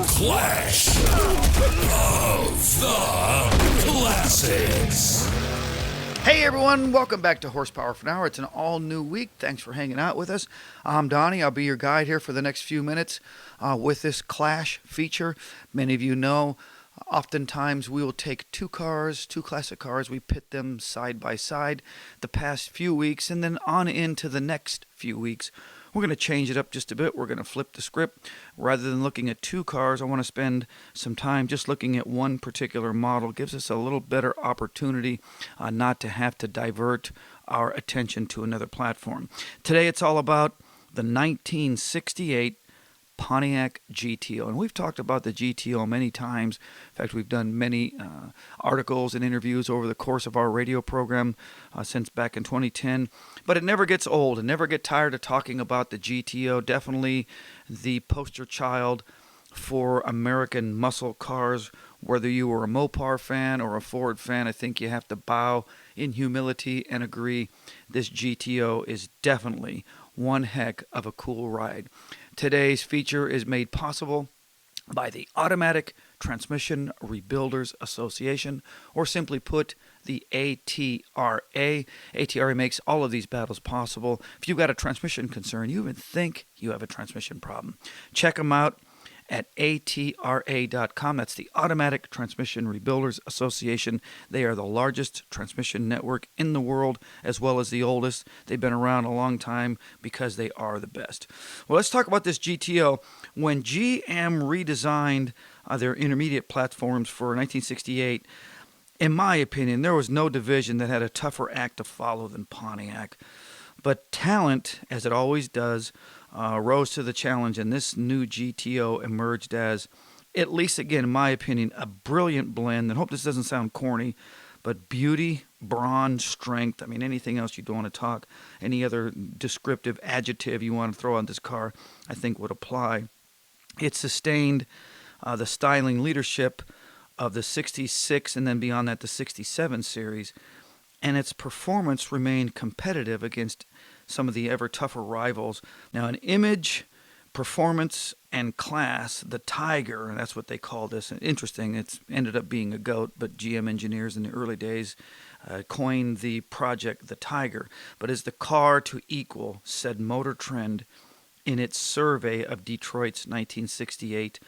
Clash of the Classics. Hey everyone, welcome back to Horsepower for an Hour. It's an all-new week. Thanks for hanging out with us. I'm Donnie. I'll be your guide here for the next few minutes with this Clash feature. Many of you know, oftentimes we will take two classic cars, we pit them side by side the past few weeks, and then on into the next few weeks. We're going to change it up just a bit. We're going to flip the script. Rather than looking at two cars, I want to spend some time just looking at one particular model. It gives us a little better opportunity not to have to divert our attention to another platform. Today it's all about the 1968 Pontiac GTO. And we've talked about the GTO many times. In fact, we've done many articles and interviews over the course of our radio program since back in 2010. But it never gets old and never get tired of talking about the GTO. Definitely the poster child for American muscle cars. Whether you were a Mopar fan or a Ford fan, I think you have to bow in humility and agree this GTO is definitely one heck of a cool ride. Today's feature is made possible by the Automatic Transmission Rebuilders Association, or simply put, the ATRA. ATRA makes all of these battles possible. If you've got a transmission concern, you even think you have a transmission problem, check them out at atra.com. That's the Automatic Transmission Rebuilders Association. They are the largest transmission network in the world, as well as the oldest. They've been around a long time because they are the best. Well, let's talk about this GTO. When GM redesigned their intermediate platforms for 1968, in my opinion, there was no division that had a tougher act to follow than Pontiac. But talent, as it always does, rose to the challenge, and this new GTO emerged as, at least again, in my opinion, a brilliant blend. And I hope this doesn't sound corny, but beauty, brawn, strength, I mean, anything else you don't want to talk, any other descriptive adjective you want to throw on this car, I think would apply. It sustained the styling leadership of the 66 and then beyond that the 67 series, and its performance remained competitive against some of the ever tougher rivals. Now, in image, performance, and class, the Tiger, and that's what they call this. And interesting, it's ended up being a goat, but GM engineers in the early days coined the project the Tiger. But is the car to equal said Motor Trend in its survey of Detroit's 1968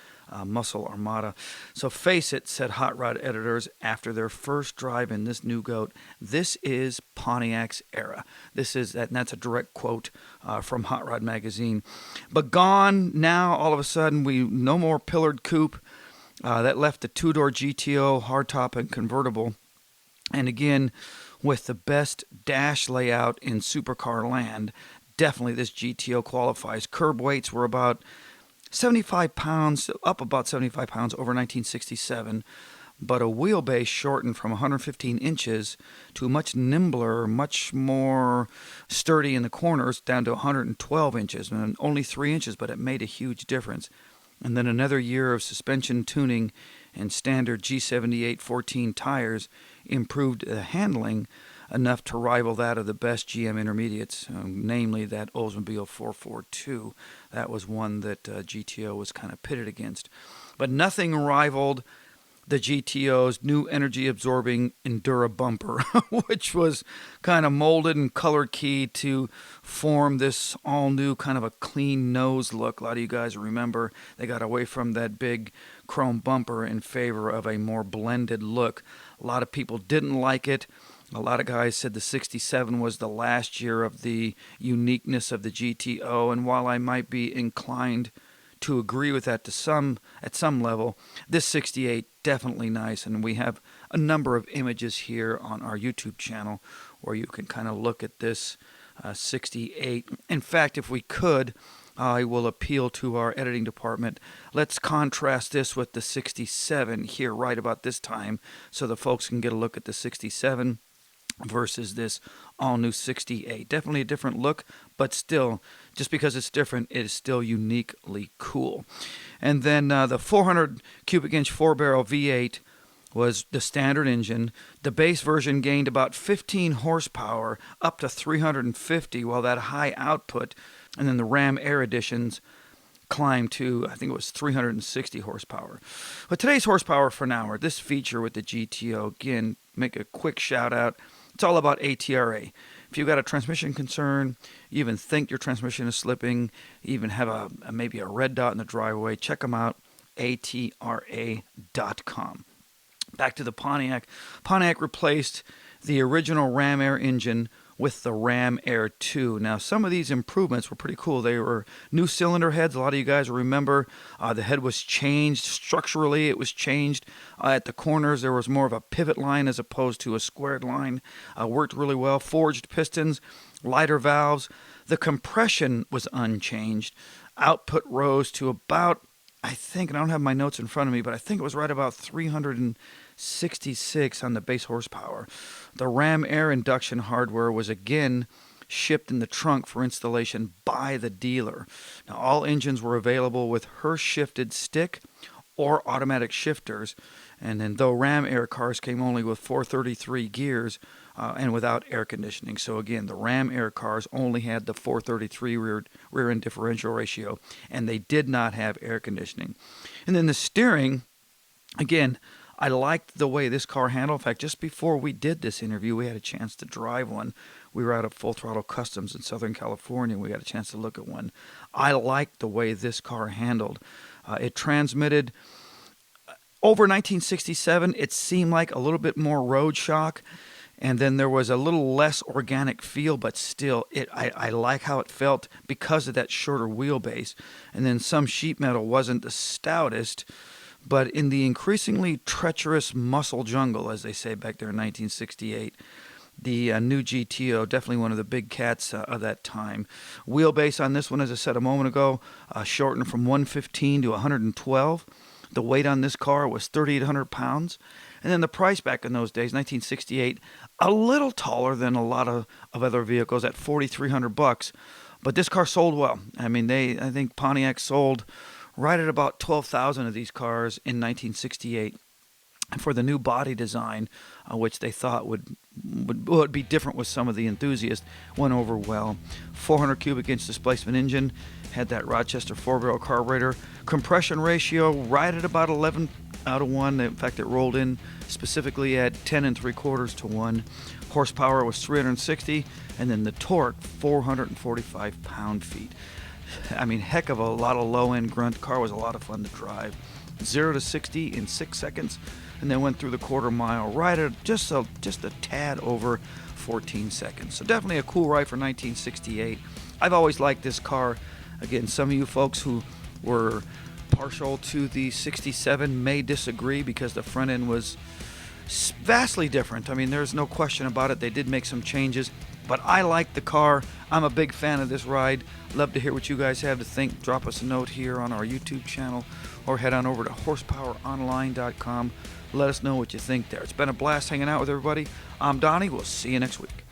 muscle armada. So face it, said hot rod editors after their first drive in this new goat, this is Pontiac's era. This is, and that's a direct quote from Hot Rod magazine. But gone now, all of a sudden, no more pillared coupe. That left the two-door GTO, hardtop, and convertible. And again, with the best dash layout in supercar land, definitely this GTO qualifies. Curb weights were about 75 pounds, up about 75 pounds over 1967, but a wheelbase shortened from 115 inches to much nimbler, much more sturdy in the corners, down to 112 inches, and only 3 inches, but it made a huge difference. And then another year of suspension tuning and standard G78 14 tires improved the handling enough to rival that of the best GM intermediates, namely that Oldsmobile 442. That was one that GTO was kind of pitted against. But nothing rivaled the GTO's new energy-absorbing Endura bumper, which was kind of molded and color-keyed to form this all-new kind of a clean nose look. A lot of you guys remember they got away from that big chrome bumper in favor of a more blended look. A lot of people didn't like it. A lot of guys said the 67 was the last year of the uniqueness of the GTO, and while I might be inclined to agree with that at some level, this 68 definitely nice, and we have a number of images here on our YouTube channel where you can kind of look at this 68. In fact, if we could, I will appeal to our editing department. Let's contrast this with the 67 here right about this time so the folks can get a look at the 67 versus this all-new 68. Definitely a different look, but still, just because it's different, it is still uniquely cool. And then the 400 cubic inch 4-barrel V8 was the standard engine. The base version gained about 15 horsepower, up to 350, while that high output, and then the Ram Air editions climbed to, I think it was 360 horsepower. But today's horsepower for an hour, this feature with the GTO, again, make a quick shout out. It's all about ATRA. If you've got a transmission concern, you even think your transmission is slipping, you even have maybe a red dot in the driveway, check them out, atra.com. Back to the Pontiac. Pontiac replaced the original Ram Air engine with the Ram Air 2. Now, some of these improvements were pretty cool. They were new cylinder heads. A lot of you guys remember the head was changed structurally. It was changed at the corners. There was more of a pivot line as opposed to a squared line. Worked really well. Forged pistons, lighter valves. The compression was unchanged. Output rose to about, I think, and I don't have my notes in front of me, but I think it was right about 366 on the base horsepower. The Ram Air induction hardware was again shipped in the trunk for installation by the dealer. Now, all engines were available with Hurst-shifted stick or automatic shifters, and then though Ram Air cars came only with 433 gears and without air conditioning. So again, the Ram Air cars only had the 433 rear end differential ratio, and they did not have air conditioning. And then the steering, again, I liked the way this car handled. In fact, just before we did this interview, we had a chance to drive one. We were out at Full Throttle Customs in Southern California. We got a chance to look at one. I liked the way this car handled. It transmitted over 1967. It seemed like a little bit more road shock, and then there was a little less organic feel, but still, I like how it felt because of that shorter wheelbase. And then some sheet metal wasn't the stoutest, but in the increasingly treacherous muscle jungle, as they say back there in 1968, the new GTO, definitely one of the big cats of that time. Wheelbase on this one, as I said a moment ago, shortened from 115 to 112. The weight on this car was 3,800 pounds. And then the price back in those days, 1968, a little taller than a lot of other vehicles at $4,300. But this car sold well. I mean, I think Pontiac sold right at about 12,000 of these cars in 1968 for the new body design, which they thought would be different with some of the enthusiasts, went over well. 400 cubic inch displacement engine, had that Rochester 4-barrel carburetor. Compression ratio right at about 11 out of 1. In fact, it rolled in specifically at 10 3/4 to 1. Horsepower was 360, and then the torque, 445 pound-feet. I mean, heck of a lot of low-end grunt. Car was a lot of fun to drive. 0 to 60 in 6 seconds, and then went through the quarter mile right at just a tad over 14 seconds. So definitely a cool ride for 1968. I've always liked this car. Again, some of you folks who were partial to the 67 may disagree because the front end was vastly different. I mean, there's no question about it. They did make some changes, but I like the car. I'm a big fan of this ride. Love to hear what you guys have to think. Drop us a note here on our YouTube channel or head on over to horsepoweronline.com. Let us know what you think there. It's been a blast hanging out with everybody. I'm Donnie. We'll see you next week.